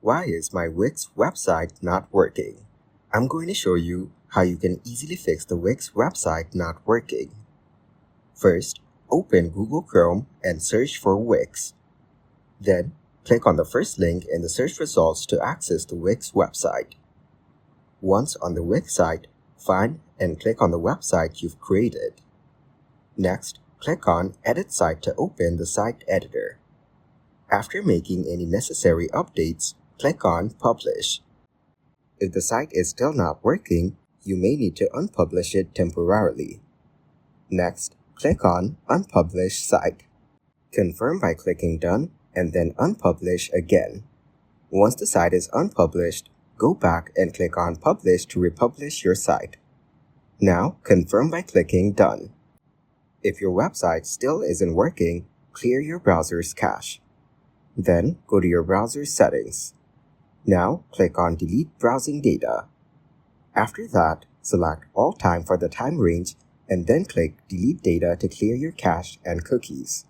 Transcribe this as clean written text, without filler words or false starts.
Why is my Wix website not working? I'm going to show you how you can easily fix the Wix website not working. First, open Google Chrome and search for Wix. Then, click on the first link in the search results to access the Wix website. Once on the Wix site, find and click on the website you've created. Next, click on Edit Site to open the site editor. After making any necessary updates, click on Publish. If the site is still not working, you may need to unpublish it temporarily. Next, click on Unpublish Site. Confirm by clicking Done and then Unpublish again. Once the site is unpublished, go back and click on Publish to republish your site. Now, confirm by clicking Done. If your website still isn't working, clear your browser's cache. Then, go to your browser settings. Now, click on Delete Browsing Data. After that, select All Time for the time range and then click Delete Data to clear your cache and cookies.